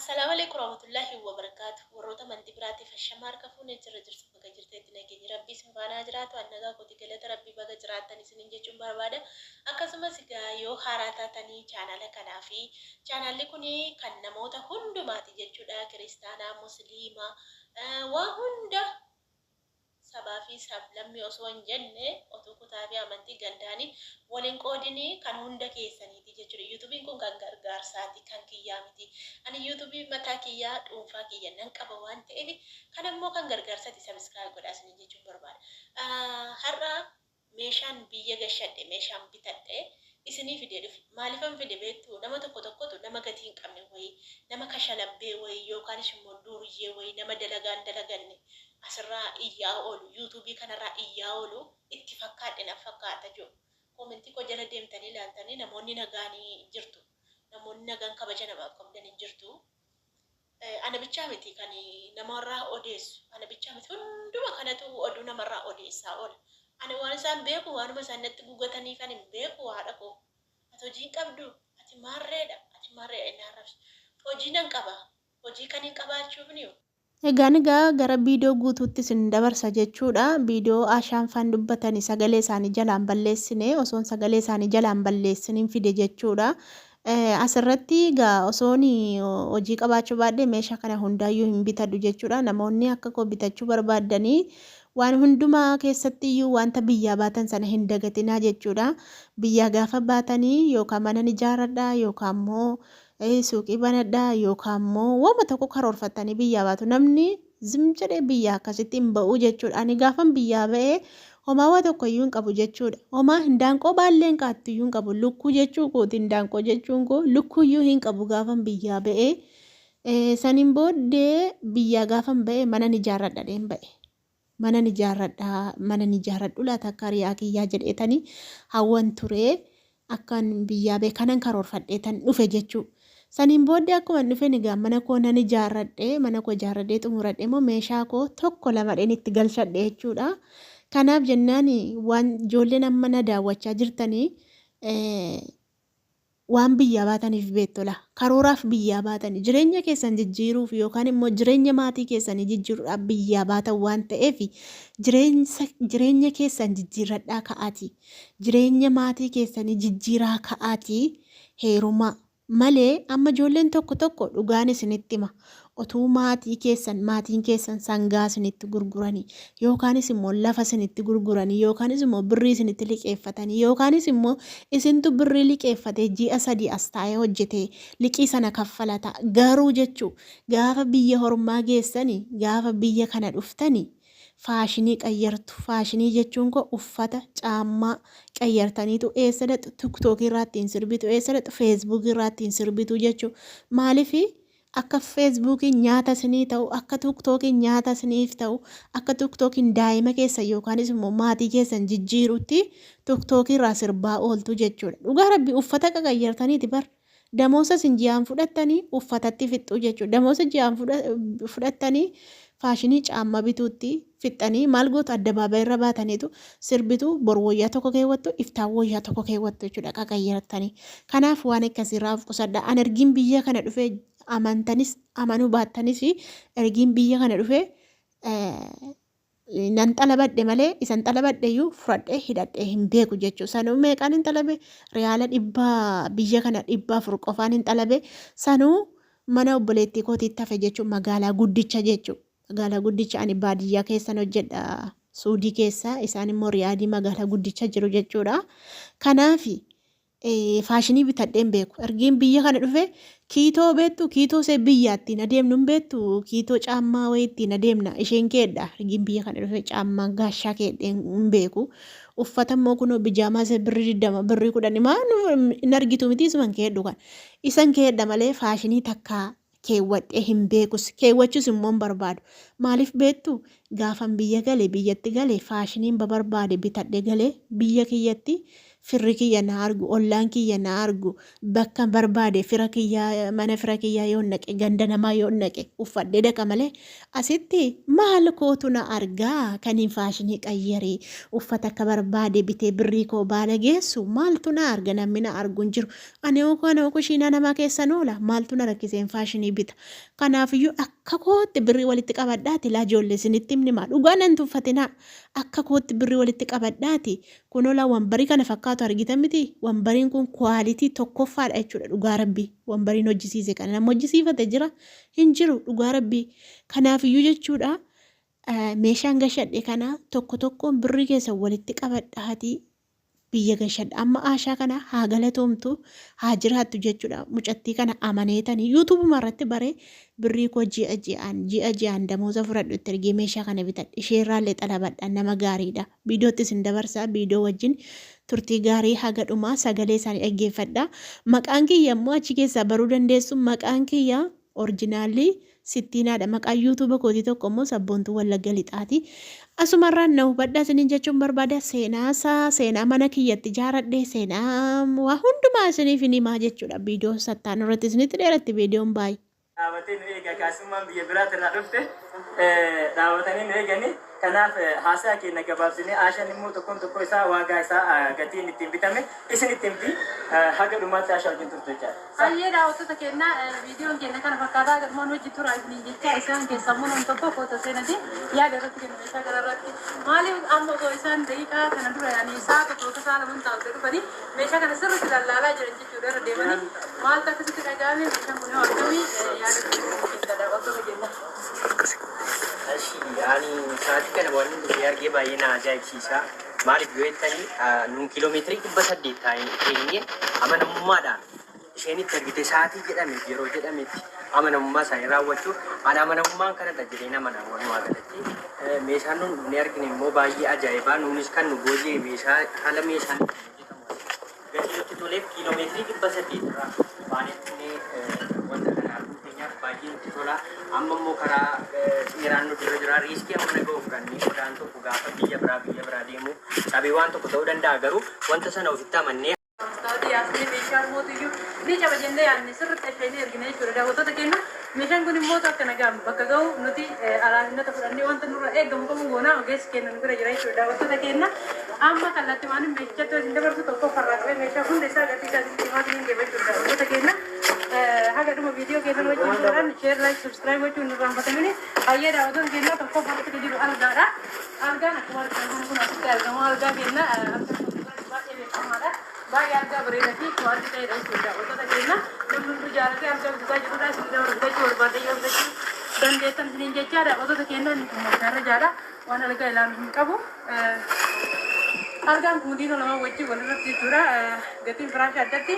Assalamu alaikum warahmatullahi wabarakatuh. Warroota manti biraatti fashamaa harka fuunee jirra jirtu bakka jirteetti nageenya rabbii sin baanaa jiraatu annagaa kooti galata rabbii baga jiraattan isiniin jechuun barbaada. Akkasumas egaa yoo haaraa taatanii chaanala kanaa fi chaanalli kun kan namoota hundumaati jechuudha. Kiristaanaa, Musliimaa, waa hunda sabaa fi sablammii osoo hin jenne otoo kutaa fi amantii gandaanii waliin qoodinii kan hunda keessaniiti jechuudha. Yuutuubiin kun kan gargaarsaati kan kiyyaa miti. Ani yuutuubii mataa kiyyaa dhuunfaa kiyya nan qaba waan ta'eef kan ammoo kan gargaarsaati sabiskiraayib godhaasanii jechuun barbaada. Har'a meeshaan biyya gashadhe meeshaan bitadhe isinii fidee dhufe maaliifan fide beektu nama tokkotu nama gatii hin qabne wayii nama kashalabbee wayii yookaanis immoo duuriyyee wayii nama dalagaan dalaganne asirraa iyyaa oolu yuutuubii kanarraa iyyaa oolu itti fakkaadhe na fakkaata jiru. Koomentii koo jala deemtanii ilaaltanii namoonni nagaanii jirtu. Namoonni nagaan kabaja namaaf qabdan hin jirtu. Ana bichaa miti kan namarraa odeessu. Ana bichaa miti hunduma kanatu oduu namarraa odeessaa oola. Ani waan isaan beeku waanuma isaan natti gugatanii kan hin beeku haadha koo. Ati hojii qabdu ati maarreedha inni arrabsu. Hojii nan qaba. Hojii kan hin qabaachuuf niyo. Egaa gara viidiyoo guutuutti isin dabarsa jechuudha. Viidiyoo ashaan faan dubbatanii sagalee isaanii jalaan balleessine osoon sagalee isaanii jalaan balleessiniin fide jechuudha. Asirratti egaa osoon hojii qabaachuu baadhee meeshaa kana hundaayyuu hin bitadhu jechuudha. Namoonni akka koo bitachuu barbaadanii waan hundumaa keessatti iyyuu wanta biyyaa baatan sana hin dagatinaa jechuudha. Biyyaa gaafa baatanii yookaan mana ijaaradhaa yookaan immoo suuqii banadhaa yookaan immoo wama tokko karoorfatanii biyyaa baatu. Namni zim jedhee biyyaa akkasitti hin ba'u jechuudha. Ani gaafan biyyaa ba'ee homaa waa tokko iyyuu hin qabu jechuudha. Homaa hindaanqoo baallee hin qaattu iyyuu hin qabu. Lukkuu jechuu kooti hindaanqoo jechuun koo lukkuu iyyuu hin qabu gaafan biyyaa ba'ee. Saniin booddee biyyaa gaafan ba'ee mana ijaarradhadheen ba'e. Mana ijaarradhu laata akka hiriyaa kiyyaa jedheetanii hawwan turee akkan biyyaa ba'e kanan karoorfadheetan dhufe jechuudha. Saniin booddee akkuma dhufe egaa mana koo nan ijaarradhee xumuradhee immoo meeshaa koo tokko lamadheen itti galchadhe jechuudha. Kanaaf jennaan waan ijoolleen amma na daawwachaa jirtanii waan biyyaa baataniif beektola. Karooraaf biyyaa baatanii jireenya keessan jijjiiruuf yookaan immoo jireenya maatii keessanii jijjiiruudhaaf biyyaa baatan waan ta'eef jireenya keessan jijjiirradhaa ka'aatii. Jireenya maatii keessanii jijjiiraa ka'aatii heerumaa. Malee amma ijoolleen tokko dhugaan isinitti hima. Otuu maatiin keessan sangaa isinitti gurguranii yookaanis immoo lafa isinitti gurguranii yookaanis immoo birrii isinitti liqeeffatanii yookaanis immoo isintu birrii liqeeffatee ji'a 3 as taa'ee hojjetee liqii sana kaffalata. Garuu jechuu gaafa biyya hormaa geessanii gaafa biyya kana dhuftanii faashinii qayyartu. Faashinii jechuun koo uffata caammaa qayyartaniitu eessa dhaqxu tiktookii irratti hin sirbitu eessa dhaqxu feesbuukii irratti hin sirbitu jechuudha. Maaliif akka feesbuukiin nyaata isinii ta'u akka tiktookiin nyaata isiniif ta'u akka tiktookiin daa'ima keessan yookaanis immoo maatii keessan jijjiirutti tiktookii irraa sirbaa ooltu jechuudha. Dhugaa rabbii uffata qaqayyartaniiti bar. Damoosa isin ji'aan fudhattanii uffatatti fixxu jechuudha. Damoosa ji'aan fudhattanii faashinii caammaa bituutti fixxanii maal gootu addabaabayii irra baataniitu sirbitu bor wayyaa tokko keewwattu iftaan wayyaa tokko keewwattu jechuudha qaqayyartanii. Kanaaf waan akkasiirraa of qusadha. An ergiin biyya kana dhufee amantanis amanuu baattanis ergiin biyya kana dhufee nan xalabadhe malee isan xalabadheyyuu fudhadhee hidhadhee hin beeku jechuudha. Sanuu meeqaan hin xalabe riyaala 100 biyya kana 400 qofaan hin xalabe sanuu mana obboleettii kootiitti hafe jechuudha. Magaalaa guddicha jechuudha. Magaalaa guddicha ani baadiyyaa keessan hojjedha Suudii keessa isaan immoo Riyaadii magaalaa guddicha jiru jechuudha. Kanaaf faashinii bitadheen beeku. Ergiin biyya kana dhufe kiitoo beektu kiitoo see biyyaattiin adeemnu hin beektu kiitoo caammaa wayiittiin adeemna isheen keedha. Ergiin biyya kana dhufe caammaa gaashaa keedheen hin beeku. Uffata immoo kunoo bijaamaa isa birrii 20 birrii 10 maan hin argitu miti isuman keedhu kan. Isan keedha malee faashinii takkaa keewwadhee hin beekus keewwachuus immoo hin barbaadu. Maaliif beektu gaafan biyya galee biyyatti galee faashiniin barbaade bitadhee galee biyya kiyyatti firri kiyya na argu, ollaan kiyya na argu, bakka barbaade fira kiyya mana fira kiyya yoo naqe ganda namaa yoo naqe uffadhee dhaqa malee asitti maal kootu na argaa kan hin faashinii qayyaree uffata akka barbaade bitee birrii koo baala geessu maaltu na arga namni na argu hin jiru. Ani kana kushiina namaa keessan oola maaltu na rakkiseen faashinii bita. Kanaafiyyuu akka kootti birrii walitti qabadhaati laa ijoollee isinitti himni maa dhugaa nan tuffatinaa akka kootti birrii walitti qabadhaati kun ola wambarii kana fakkaatu argitan miti wambariin kun kwaalitii tokkoffaadha jechuudha dhugaa rabbii wambariin hojjisiise kana nama hojjisiifate jira hin jiru dhugaa rabbii kanaafiyyuu jechuudha meeshaan gashadhe kana tokko tokkoon birrii keessa walitti qabadhaati biyya gashadhe amma aashaa kana haa galatoomtu haa jiraattu jechuudha mucattii kana amaneetanii yuutuubuma irratti baree birrii koo ji'a ji'aan damooza fudhadhu itti ergee meeshaa kana bitadhe isheerraallee xalabadhaan nama gaariidha viidiyoottis hin dabarsaa viidiyoo wajjin turtii gaarii haga dhumaa sagalee isaanii dhaggeeffadha maqaan kiyya immoo achi keessaa baruu dandeessu maqaan kiyya orjinaalii sittiinaadha maqaan yuutuuba kootii tokko immoo sabboontuu wallagga lixaati asumarraan na hubadhaa isiniin jechuun barbaada seenaa mana kiyyatti ijaaradhe seenaa waa hundumaa isiniif hin himaa jechuudha viidiyoo sattaan irratti isinitti dheeratti viidiyoon baay'ee. Dhaabbatee nu eegaa kaasummaan biyya biraatti irraa dhufte dhaabbatanii nu eeganii kanaaf haasaa keenya gabaabsinee aashaan immoo tokkoon tokko isaa waagaa isaa gatiin ittiin bitame isin ittiin fi haga dhumaatti aashaa wajjin turte jechaadha. Ayyee daawwattoota keenya viidiyoon keenya kana fakkaataa gadhumaan hojii tura isiniin jecha isaan keessaa munoon tokko foota seenati yaada irratti kennu meeshaa kanarratti maaliif amma osoo isaan daqiiqaa kana dura yaanii isaa tokko isaa lamaan taa'utti dhufanii meeshaa kana sirriitti lallaalaa jiran jechuudha irra deemanii maaltu akkasitti dhaga'ame meeshaan kun akkamii yaada keessa daawwattoota keenya. Ani sa'aatii kana waan nuti argee baay'ee na ajaa'ibsiisa. Maaliif yoo jettanii nuun kiiloomeetirii 800 teenyee amanamummaadhaan isheen itti argite sa'aatii jedhameef yeroo jedhametti amanamummaa isaanii raawwachuuf ani amanamummaan kanadha jedhee nama walumaa galatti meeshaan nun ni argine immoo baay'ee ajaa'ibaa nuunis kan nu boojee meeshaa haala meeshaan hojjetamu gatiitti toleef kiiloomeetirii 800 irraa baanee wanta kana arguu keenyaaf baay'ee nutti tola. Amma immoo karaa seeraan nuti irra jira riiskii amma naga'uuf kanneen sodaan tokko gaafa biyya biraa deemu dhabee waan tokko ta'uu danda'a garuu wanta sana ofitti amannee. Yaasni meeshaan mootiyyuu ni caba jennee yaadne sirriitti isheenii ergina jechuudha daawwattoota keenya meeshaan kun immoo akka nagamu bakka ga'u nuti alaafinata fudhannee wanta nurra eegamu qabu goonaa ogeessi keenya nu bira jira jechuudha daawwattoota keenya amma kallattii waan meeshatti isin dabarsu tokko farraa qabee meeshaa hunda isaa gatii isaatti himaatiin hin deema jechuudha daawwattoota keenya haga dhuma viidiyoo keenya wajjin godhan sheer laayik subscribe gochuun nurraa hin batamini hayyee daawwattoota keenya tokko farratti jiru algaadha algaan akkuma argamu kun asitti argamu algaa keenya baay'ee beekamaadha. Baay'ee argaa bareedaa fi kuwaati ta'edha jechuudha. Wantoota keenya namni jaalatee argaa bitaa jirudha. Isin nama bitachuu barbaadee yoo bitachuu dandeettan isiniin jechaadha. Wantoota keenya mooftarra jaadha. Waan algaa ilaalu hin qabu. Algaan kun diinoo lama wajjin walirratti jechuudha. Gatiin firaashii addatti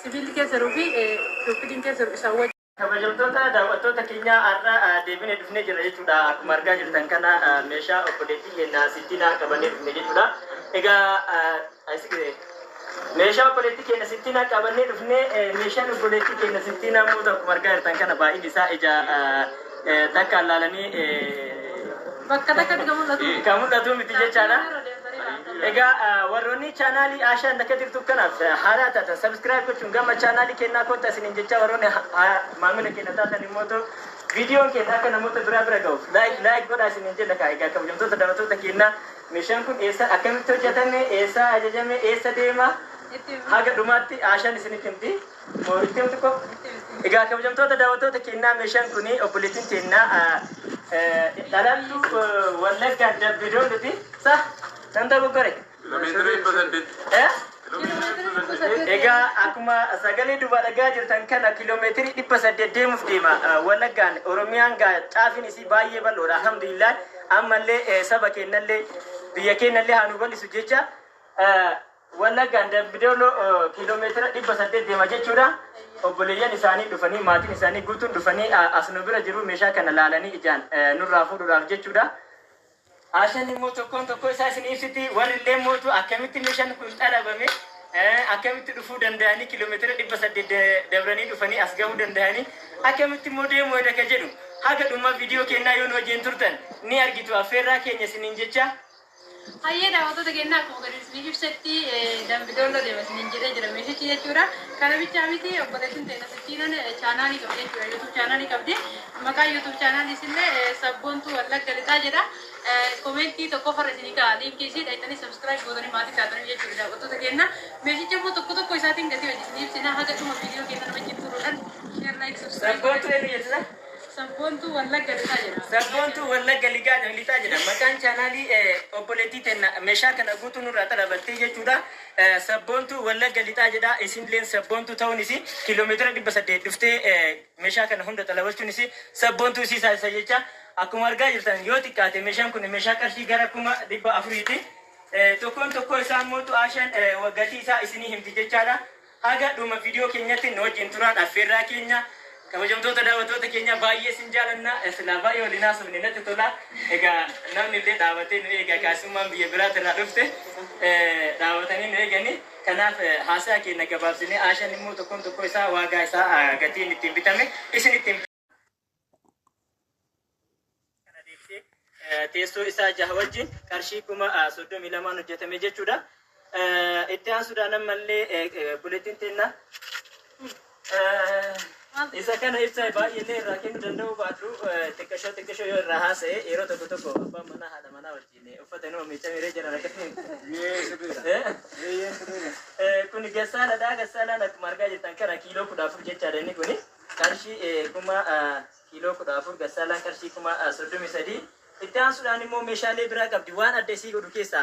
sibiilli keessa jiru fi shoppiin keessa jiru isaan wajjin. Kabajamtoota daawwattoota keenya har'a deebinee dhufnee jira jechuudha. Akkuma argaa jirtan kana meeshaa obboleettii keenya sittiinaa qabannee dhufne jechuudha. Egaa meeshaa obboleettii keenya sittiinaa qabannee dhufnee meeshaan obboleettii keenya sittiinaa immoo akkuma argaa jirtan kana baay'een isaa ija takka ilaalanii bakka takkatti kan mul'atu miti jechaadha. Egaa warroonni chaanaalii Aashaan akka jirtu kanaaf haaraa taatan sabskiraayib gochuun gama chaanaalii kennaa kottaa isiniin jecha warroonni maamila keenya taatan immoo viidiyoon keenya akka namoota bira ga'uuf laayik godhaa isiniin jedha kaa. Egaa kabajamtoota daawwattoota keenya meeshaan kun eessa akkamitti hojjetame eessa ajajame eessa deema haga dhumaatti Aashaan isinitti himti mooritti himtu ko. Egaa kabajamtoota daawwattoota keenya meeshaan kun obboleettiin keenya dhalattu Wallaggaa Dabbidoon nuti sa nanta goggore. Egaa akkuma sagalee duubaa dhagaa jirtan kana kiiloomeetirii 800 deemuuf deema Wallaggaan Oromiyaan caafiin isii baay'ee bal'oodha alhamdulillah. Ammallee saba keenyallee biyya keenyallee haa nu bal'isu jecha Wallaggaan Dabbidoon kiiloomeetira 800 deema jechuudha. Obboleeyyan isaanii dhufanii maatiin isaanii guutuun dhufanii as nu bira jiru meeshaa kana laalanii ijaan nurraa fuudhuudhaaf jechuudha. Aashaan immoo tokkoon tokko isaa isin ibsiti warri illee mootu akkamitti meeshaan kun dhalabame akkamitti dhufuu danda'anii kiiloomeetira 800 dabranii dhufanii as gahuu danda'anii akkamitti immoo deemuu edaka jedhu haga dhuma viidiyoo kennaa yoo nu wajjin turtan ni argitu affeerraa keenya isiniin jecha Hayyee daawwattoota keenyaa akkuma gadi isiniif ibsetti Dambidoollo deemasiniin jedhee jira meeshichi jechuudha. Kana bichaa miti obboleettiin ta'e Nasittiinan chaanaalii qabdi jechuudha. YouTube chaanaalii qabdi. Maqaan YouTube chaanaaliis illee Sabboontuu Wallagga Lixaa jedha. Komentii tokko farra isinii ka'a. Liinkii isii dhaqxanii subscribe gootanii maatii taatanii jechuudha daawwattoota keenyaa. Meeshicha immoo tokko tokko isaatiin gatii wajjin isiniif ibsina. Haga dhuma viidiyoo keenya nama wajjin turuudhaan share like subscribe. Sabboontuu eenyu jedhisa? Sabboontuu Wallagga Lixaa jedha. Sabboontuu Wallagga Lixaa jedha. Maqaan chaanaalii obboleettii tenna meeshaa kana guutuu nurraa xalabattee jechuudha. Sabboontuu Wallagga Lixaa jedha. Isinilleen sabboontuu ta'uun isii kiiloomeetira 800 dhuftee meeshaa kana hunda xalabachuun isii sabboontuu isii isa jecha. Akkuma argaa jirtan yoo xiqqaate meeshaan kun meeshaa qarshii gara 400ti. Tokko isaa immoo xu'aashan gatii isaa isinii himti jechaadha. Haga dhuma viidiyoo keenyatti nu wajjin turaan affeerraa keenya. Kabajamtoota daawwattoota keenya baay'ee sin jaalanna silaa baay'ee waliin haasofne natti tola. Egaa namni illee dhaabbatee nu eega kaasummaan biyya biraatti irraa dhufte dhaabbatanii nu eegani. Kanaaf haasaa keenya gabaabsinee aashan immoo tokko isaa waagaa isaa gatiin ittiin bitame isin ittiin teessoo isaa jaha wajjin qarshii 32 hojjetame jechuudha. Itti aansuudhaan ammallee buleettiin teennaa isa kana ibsa baay'ee irraa kennuu danda'u baadhu xiqqashoo yoo irraa haasa'e yeroo tokko abbaan manaa haadha manaa wajjin uffata nama miicamee jiran kun gassaaladha. Gassaalaan akkuma argaa jirtan kana kiiloo 14 jechaadha. Inni kun qarshii kiiloo 14 gassaalaan qarshii 33. Itti aansuudhaan immoo meeshaalee biraa qabdi waan adda isii godhu keessa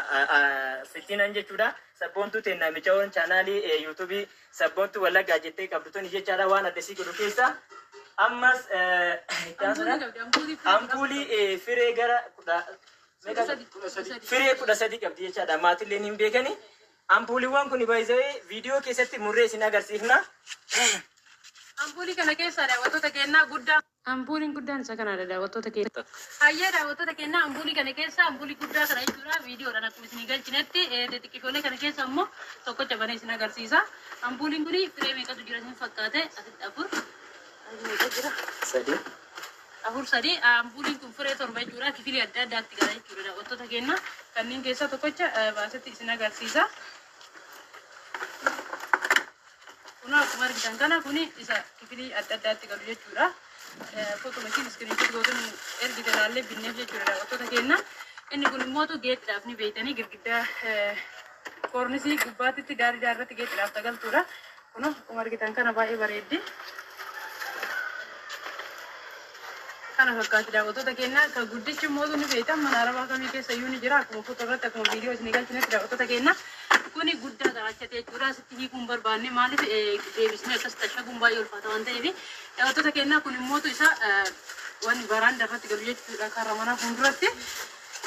sittiinan jechuudha. Sabboontuu teennaa michaa'oon chaanaalii yuutuubii Sabboontuu Wallaggaa jettee qabdu tuni jechaadha waan adda isii godhu keessa. Ammas itti aansuudhaan ampuulii firee gara firee 13 qabdi jechaadha. Maatilleen hin beekani. Ampuuliiwwan kun baay'ee viidiyoo keessatti murree isin agarsiifna. Ampuulii kana keessa daawwattoota keenyaa guddaa. Ampuuliin guddaan isa kanadha daawwattoota keenya. Hayyee daawwattoota keenyaa ampuulii kana keessa ampuulii guddaa kana jechuudha viidiyoodhaan akkuma isin galchinetti xixiqqoolee kana keessa immoo tokkocha banee isin agarsiisa. Ampuuliin kun firee meeqatu jira isin fakkaate asitti afur sadii ampuuliin kun firee 7 jechuudha kifilii adda addaatti gara jechuudha daawwattoota keenyaa kanneen keessa tokkocha baasetti isin agarsiisa. Kun akkuma argitan kana kun isa kifilii adda addaatti galu jechuudha. Foto mesin screen shot gootun ergi dalaalee binneef jechuudha daawwattoota keenya. Inni kun immoo geettiidhaaf ni beeytanii girgiddaa koornisii gubbaatti daarii irratti geettiidhaaf tagaltuudha. Kun akkuma argitan kana baay'ee bareeddi. Kana fakkaatti daawwattoota keenya kan guddichi immoo ni beeytan mana arabaa kamii keessa iyyuu ni jira akkuma foto irratti akkuma viidiyoo isin galchinetti daawwattoota keenya. Kuni guddaa garaachate jechuudha. Sitti hiikuun barbaanne maaliif deebisnee akkas tashaguun baay'ee ulfaata waan ta'eef daawwattoota keenyaa kun immoo isa waan baraanda irratti galu jechuudha karra mana fuulduratti.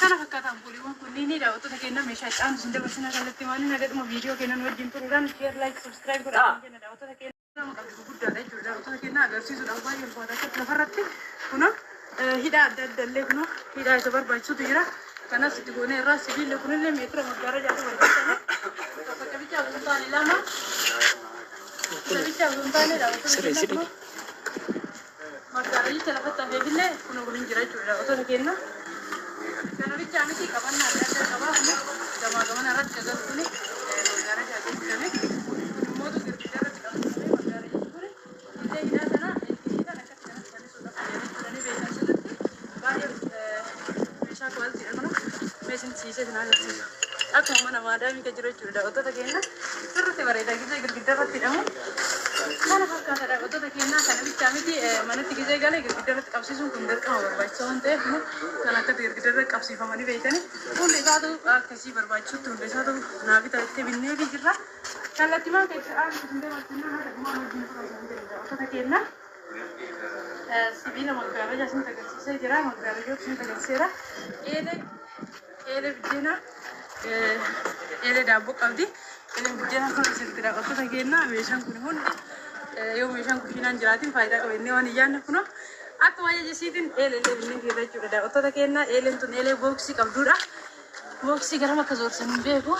Kana fakkaata ampuuliiwwan kunniin daawwattoota keenyaa meeshaa itti isin dabarsina kallattii maaliin hagadhuma viidiyoo keenyaa wajjin turuudhaan share like subscribe godhaa jenna daawwattoota keenyaa maqaa guddaadha jechuudha. Daawwattoota keenyaa agarsiisuudhaaf baay'ee ulfaata akka lafarratti kun hidhaa adda adda illee kun hidhaa isa barbaachisutu jira. Kanas itti goonee irraa sibiilli kunillee meetira maggaara jaatu barbaachisa. Magaalaa lafatti hafeefillee kun waliin jira jechuudha daawwattoota keenya. Kana bichaa miti qabannaa adda addaa qabaa gamaa irratti agartuun magaalaa jaatu jedhame. Kun immoo girgiddaa irratti qabatuun magaalaa jechuun illee hidhaa sana hidhaan akkatti kanatti balleessuudhaaf fayyadamanii beekan sirriitti baay'ee meeshaa kwaalitiidha kun meeshaan siisee sin agarsiisa. Akkuma mana maadaamii kan jiru jechuudha daawwattoota keenya. Sirriitti bareedaa gizee girgiddaa irratti hidhamu. Kana fakkaata daawwattoota keenyaa kana bichaa miti manatti gizee galee girgiddaa irratti qabsiisuun kun dirqama barbaachisa waan ta'eef kan akka girgiddaa irratti qabsiifamanii beekanii hundi isaatu akkasii barbaachisutti hundi isaatu naafita itti binnee fi jirra. Kallattimaan keessa aansi hundee walfannaa haadha dhumaa wajjin fudhatan jedhu daawwattoota keenyaa. Sibiila magaalaa isin agarsiisee jira magaalaa isin agarsiiseera. Eelee biddeenaa eelee daabboo qabdi. Eeleen biddeenaa kun asirratti daawwattoota keenyaa meeshaan kun hundi yoo meeshaan kushiinaan jiraatiin faayidaa qabannee waan iyyaanne kun akka waa'ee jesiitiin eelee binnee jirra jechuudha daawwattoota keenyaa. Eeleen tun eelee booksii qabdudha. Booksii garam akka zoorsan hin beeku.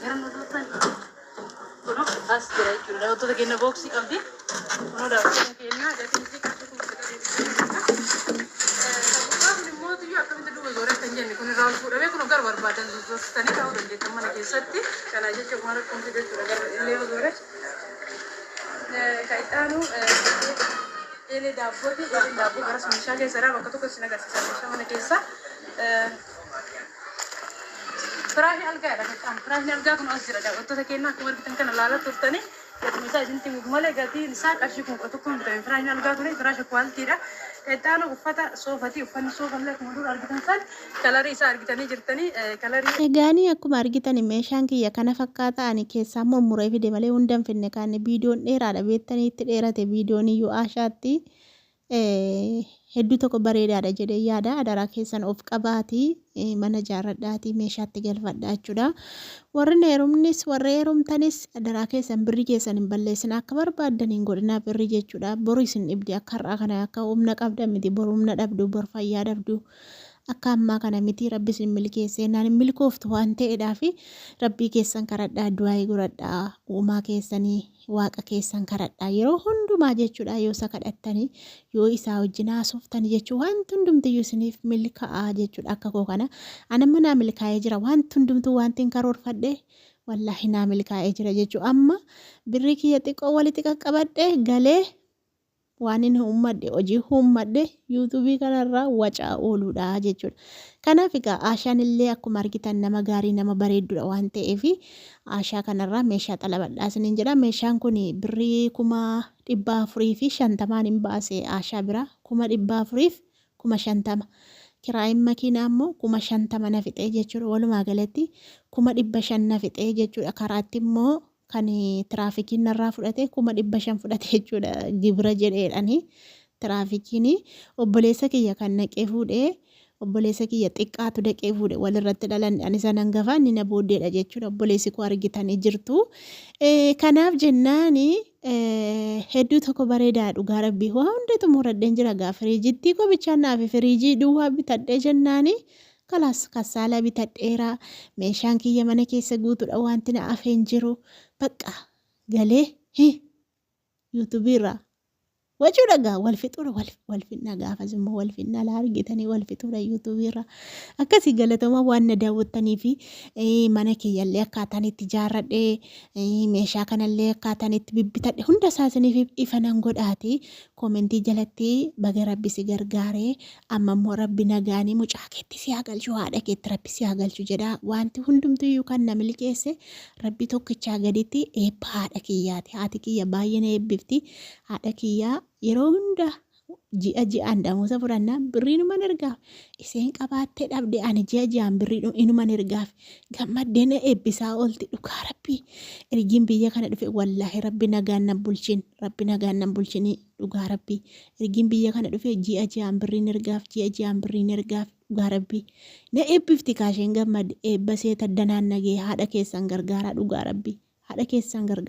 Garam zoorsan kun as jira jechuudha daawwattoota keenya booksii qabdi. Kun daawwattoota keenyaa gatiin isii qarshii kun sagaleetti. Kun immoo tuyyuu akkamitti duuba zooree kan jenne kun irraa ol fuudhamee kun gar barbaada. barbaadan dursitanii ta'uu dandeettan mana keessatti. Kana jecha waan rakkoon jechuudha gara illee ozoore. Kan ittaanu eelee daabbooti. Eelee daabboo gara meeshaa keessaa bakka tokko isin agarsiisa meeshaa mana keessaa. Firaashii algaa dha kan firaashii algaa kun as jira daawwattoota keenya akkuma argitan kana ilaalaa turtanii gatiin isaa isin timuuf malee gatiin isaa qarshii kun tokko hin bitame firaashii algaa ture firaashii kwaalitiidha. Ittaanu uffata soofatii uffanni soofallee akkuma dura argitan san kalarii isaa argitanii jirtanii kalarii. Egaanii akkuma argitan meeshaan kiyya kana fakkaata ani keessaa murmuree fide malee hundan finne kaanne viidiyoon dheeraadha beektanii itti dheerate viidiyoon iyyuu aashaatti hedduu tokko bareedaadha jedhee yaada adaraa keessan of qabaatii mana jaaradhaatii meeshaatti galfadhaa jechuudha. Warri heerumnis warri heerumtanis adaraa keessan birri keessan hin balleessin akka barbaaddan hin godhinaa birri jechuudha. Boru isin dhibdi akka har'aa kana akka humna qabda miti boru humna dhabdu bor fayyaa dhabdu. Akka ammaa kana miti rabbi isin milkeessee naan hin milkooftu waan ta'eedhaaf rabbii keessan kadhadhaa du'aa godhadhaa uumaa keessanii waaqa keessan kadhadhaa yeroo hundumaa jechuudha yoo isa kadhattanii yoo isaa wajjin haasoftanii jechuudha wanti hundumtiyyuu isiniif milkaa'aa jechuudha akka koo kana anamma naa milkaa'ee jira wanti hundumtuu wanti hin karoorfadhe wallaahi naa milkaa'ee jira jechuudha amma birrii kiyya xiqqoo walitti qaqqabadhe galee waan inni uummadhe hojii uummadhe yuutuubii kanarraa wacaa ooluudha jechuudha. Kanaaf egaa aashaan illee akkuma argitan nama gaarii nama bareedduudha waan ta'eef aashaa kanarraa meeshaa xalabadhaa isiniin jedha. Meeshaan kun birrii 450 hin baase aashaa bira 450 kiraayin makiinaa immoo 50 na fixee jechuudha. Walumaa galatti 500 na fixee jechuudha. Karaatti immoo kan tiraafikiin narraa fudhate 500 fudhate jechuudha gibira jedheedhani tiraafikiin obboleessa kiyya kan naqee fuudhee obboleessa kiyya xiqqaatu dhaqee fuudhe walirratti dhalan ani sanan gafaa inni na booddeedha jechuudha obboleessi koo argitanii jirtu. Kanaaf jennaani hedduu tokko bareedaa dhugaa rabbii waa hundatu muradheen jira gaa firiijitti koo bichaan naaf firiijii duwwaa bitadhee jennaani. Kalas kasaala bitadheera meeshaan kiyya mana keessa guutuudha wanti na afeen jiru bakka galee yuutuubiirraa wajuu dhagaa wal fixuudha wal finna gaafas immoo wal finna laa argitanii wal fixuudha yuutuubiirraa akkasii galatoomaa waan na daawwattanii fi mana kiyyallee akkaataan itti ijaarradhee meeshaa kanallee akkaataan itti bibbitadhe hunda isaaniif ifa nan godhaati koomentii jalatti baga rabbi si gargaaree amma immoo rabbi nagaanii mucaa keetti si hagalchu haadha keetti rabbi si hagalchu jedha wanti hundumtuyyuu kan na milkeesse rabbi tokkichaa gaditti eebba haadha kiyyaati haati kiyya baay'ee na eebbifti haadha kiyyaa yeroo hunda ji'a ji'aan damuusa fudhannaa birriinuman ergaaf isheen qabaattee dhabde ani ji'a ji'aan birriinuman ergaaf gammaddeen eebbisaa oolti dhugaa rabbii ergiin biyya kana dhufe wallaahi rabbi nagaan nan bulchin rabbi nagaan nan bulchini dhugaa rabbii ergiin biyya kana dhufe ji'a ji'aan birriin ergaaf ji'a ji'aan birriin ergaaf dhugaa rabbii na eebbifti kaasheen gammadde eebba see taddanaan nagee haadha keessan gargaaraa dhugaa rabbii haadha keessan gargaara.